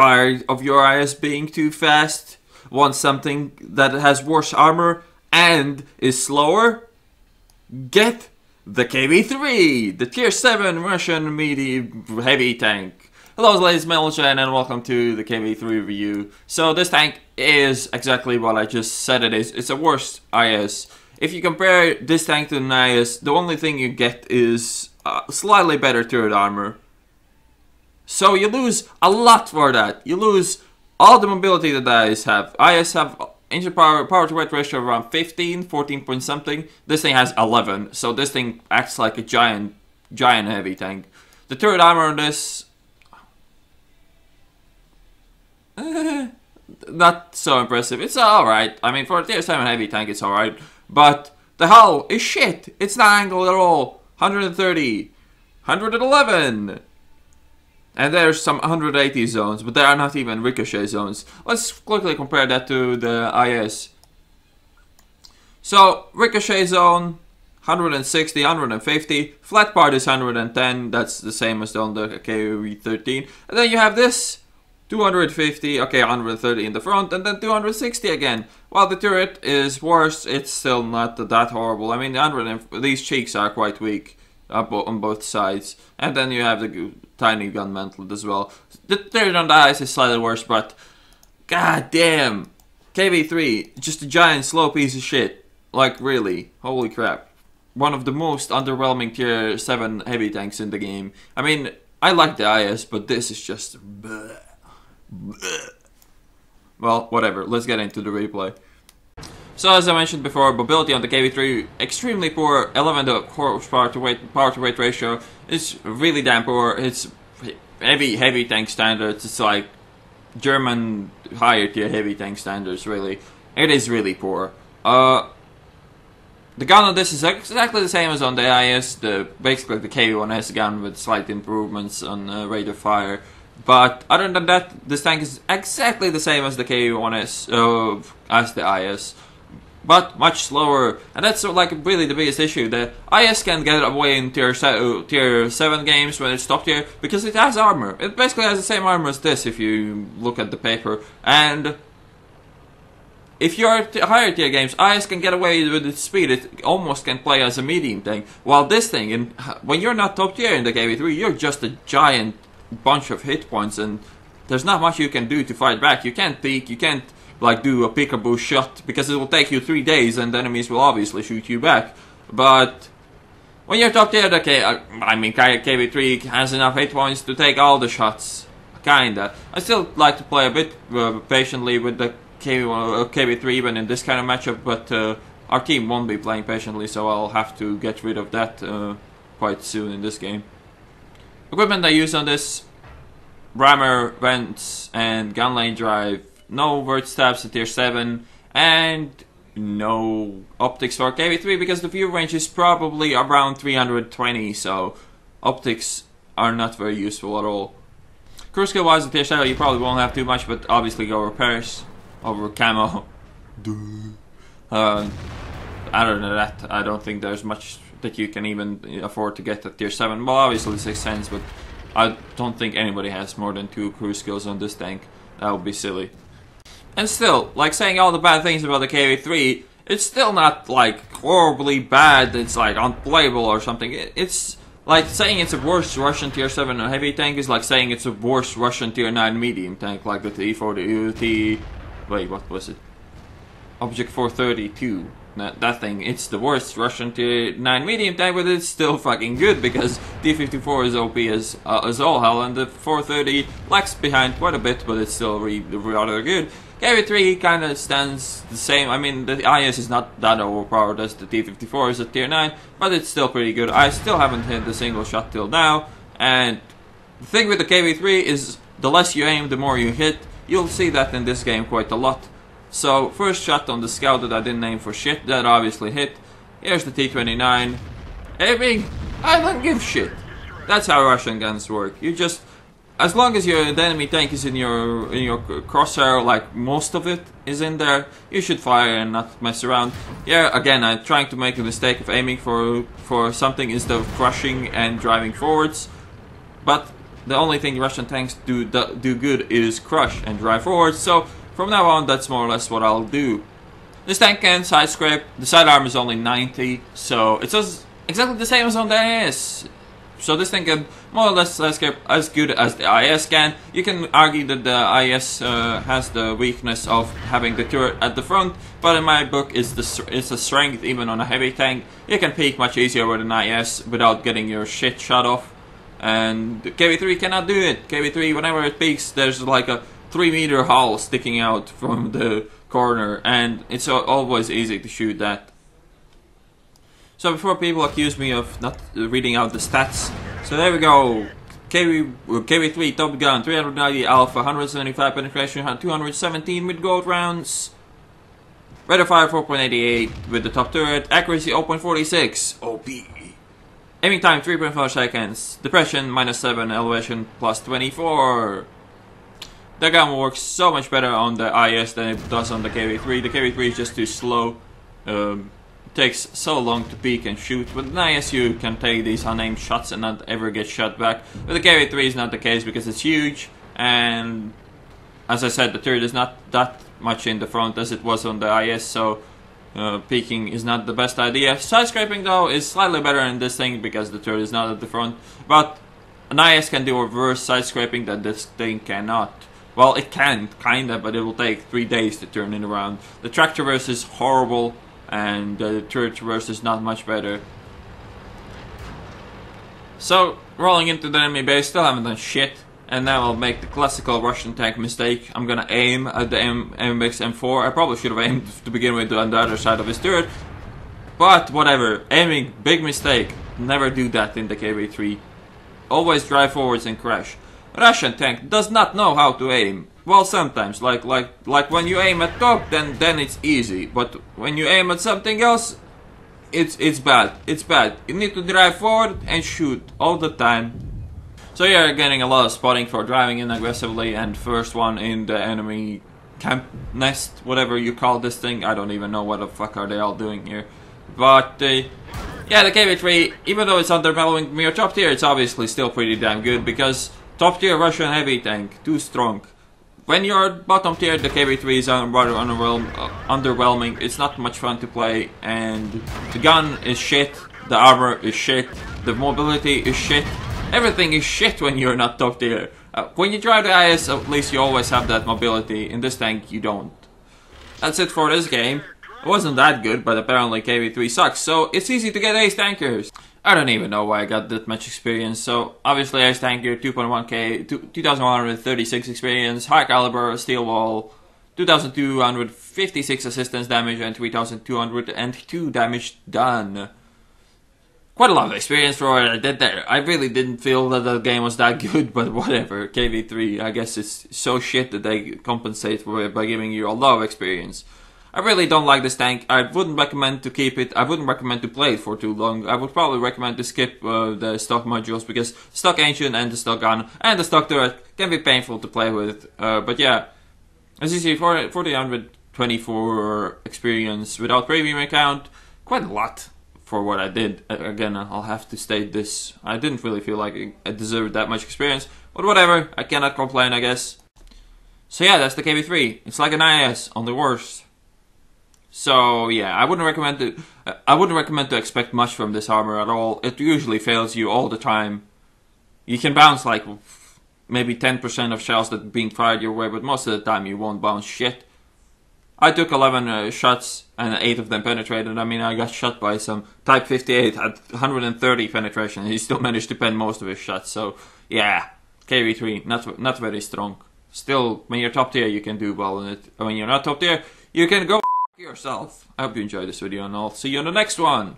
tired of your IS being too fast? Want something that has worse armor and is slower? Get the KV-3, the tier 7 Russian medium heavy tank. Hello ladies and gentlemen, and welcome to the KV-3 review. So this tank is exactly what I just said it is. It's a worse IS. If you compare this tank to an IS, the only thing you get is slightly better turret armor. So you lose a lot for that. You lose all the mobility that the IS have. IS have engine power to weight ratio around 14 point something. This thing has 11, so this thing acts like a giant heavy tank. The turret armor on this, not so impressive. It's alright. I mean, for a tier 7 heavy tank, it's alright. But the hull is shit. It's not angled at all. 130, 111. And there's some 180 zones, but they are not even ricochet zones. Let's quickly compare that to the IS. So, ricochet zone, 160, 150. Flat part is 110, that's the same as on the KV-13. And then you have this, 250, okay, 130 in the front, and then 260 again. While the turret is worse, it's still not that horrible. I mean, these cheeks are quite weak on both sides. And then you have the tiny gun mantlet as well. The turret on the IS is slightly worse, but god damn, KV-3, just a giant slow piece of shit. Like really, holy crap. One of the most underwhelming tier 7 heavy tanks in the game. I mean, I like the IS, but this is just bleh. Well, whatever, let's get into the replay. So as I mentioned before, mobility on the KV-3 extremely poor. 11 horsepower to weight ratio is really damn poor. It's heavy tank standards. It's like German higher tier heavy tank standards. Really, it is really poor. The gun on this is exactly the same as on the IS. Basically the KV-1S gun with slight improvements on rate of fire. But other than that, this tank is exactly the same as the KV-1S as the IS. But much slower, and that's like really the biggest issue. The IS can get away in tier 7 games when it's top tier because it has armor. It basically has the same armor as this if you look at the paper. And if you're higher tier games, IS can get away with its speed. It almost can play as a medium tank. While this thing, when you're not top tier in the KV-3, you're just a giant bunch of hit points, and there's not much you can do to fight back. You can't peek, you can't like do a peekaboo shot because it will take you 3 days and the enemies will obviously shoot you back. But when you're top tier, I mean KV-3 has enough hit points to take all the shots, kinda. I still like to play a bit patiently with the KV-3 even in this kind of matchup, but our team won't be playing patiently, so I'll have to get rid of that quite soon in this game. Equipment I use on this: rammer, vents, and gun lane drive. No vert stabs at tier 7, and no optics for KV-3 because the view range is probably around 320, so optics are not very useful at all. Crew skill wise at tier 7 you probably won't have too much, but obviously go repairs over camo. Other than that, I don't think there's much that you can even afford to get at tier 7. Well, obviously 6 cents, but I don't think anybody has more than 2 crew skills on this tank. That would be silly. And still, like saying all the bad things about the KV-3, it's still not like horribly bad, it's like unplayable or something. It's like saying it's a worse Russian tier 7 heavy tank is like saying it's a worse Russian tier 9 medium tank, like the T40, wait, what was it? Object 432. That thing, it's the worst Russian tier 9 medium tank, but it's still fucking good because T54 is OP as all hell, and the 430 lags behind quite a bit, but it's still rather good. KV-3 kind of stands the same. I mean, the IS is not that overpowered as the T54 is at tier 9, but it's still pretty good. I still haven't hit a single shot till now, and the thing with the KV-3 is the less you aim, the more you hit. You'll see that in this game quite a lot. So, first shot on the scout that I didn't aim for shit, that obviously hit. Here's the T29. Aiming, I don't give shit. That's how Russian guns work. You just, as long as the enemy tank is in your crosshair, like most of it is in there, you should fire and not mess around. Yeah, again, I'm trying to make the mistake of aiming for something instead of crushing and driving forwards. But the only thing Russian tanks do good is crush and drive forward, so from now on that's more or less what I'll do. This tank can side scrape, the sidearm is only 90, so it's exactly the same as on the IS. So this thing can more or less side scrape as good as the IS can. You can argue that the IS has the weakness of having the turret at the front, but in my book it's a strength even on a heavy tank. You can peek much easier with an IS without getting your shit shot off. And the KV-3 cannot do it. KV-3, whenever it peaks, there's like a 3-meter hull sticking out from the corner, and it's always easy to shoot that. So before people accuse me of not reading out the stats, so there we go. KV-3 Top Gun, 390 Alpha, 175 penetration, 217 mid-gold rounds. Rate of fire 4.88 with the top turret, accuracy 0.46, OP. Aiming time 3.4 seconds, depression -7, elevation +24. The gun works so much better on the IS than it does on the KV-3. The KV-3 is just too slow. It takes so long to peek and shoot. With an IS you can take these unaimed shots and not ever get shot back. But the KV-3 is not the case because it's huge, and as I said, the turret is not that much in the front as it was on the IS, so peeking is not the best idea. Side scraping though is slightly better in this thing because the turret is not at the front, but an IS can do reverse side scraping that this thing cannot. Well, it can, kinda, but it will take 3 days to turn it around. The track traverse is horrible, and the turret traverse is not much better. So, rolling into the enemy base, still haven't done shit, and now I'll make the classical Russian tank mistake. I'm gonna aim at the MX M4. I probably should have aimed to begin with on the other side of his turret, but whatever. Aiming, big mistake. Never do that in the KV-3. Always drive forwards and crash. Russian tank does not know how to aim. Well, sometimes, like when you aim at top, then it's easy. But when you aim at something else, it's bad. It's bad. You need to drive forward and shoot all the time. So you're getting a lot of spotting for driving in aggressively, and first one in the enemy camp nest, whatever you call this thing. I don't even know what the fuck are they all doing here. But yeah, the KV-3, even though it's underwhelming mere top tier, it's obviously still pretty damn good because top tier Russian heavy tank, too strong. When you're bottom tier, the KV-3 is rather underwhelming. It's not much fun to play, and the gun is shit, the armor is shit, the mobility is shit. Everything is shit when you're not top tier. When you drive the IS, at least you always have that mobility. In this tank, you don't. That's it for this game. It wasn't that good, but apparently KV-3 sucks, so it's easy to get ace tankers. I don't even know why I got that much experience. So obviously ace tanker, 2.1k, 2136 experience, high caliber, steel wall, 2256 assistance damage and 3202 damage done. Quite a lot of experience for what I did there. I really didn't feel that the game was that good, but whatever. KV-3, I guess it's so shit that they compensate for it by giving you a lot of experience. I really don't like this tank. I wouldn't recommend to keep it. I wouldn't recommend to play it for too long. I would probably recommend to skip the stock modules because stock ancient and the stock gun and the stock turret can be painful to play with. But yeah, as you see, 424 experience without premium account, quite a lot for what I did. Again, I'll have to state this. I didn't really feel like I deserved that much experience, but whatever. I cannot complain, I guess. So yeah, that's the KV-3. It's like an IS, only worse. So yeah, I wouldn't recommend to expect much from this armor at all. It usually fails you all the time. You can bounce like maybe 10% of shells that are being fired your way, but most of the time you won't bounce shit. I took 11 shots and 8 of them penetrated. I mean, I got shot by some Type 58 at 130 penetration. He still managed to pen most of his shots. So yeah, KV-3 not very strong. Still, when you're top tier, you can do well in it. When you're not top tier, you can go yourself. I hope you enjoyed this video and I'll see you in the next one.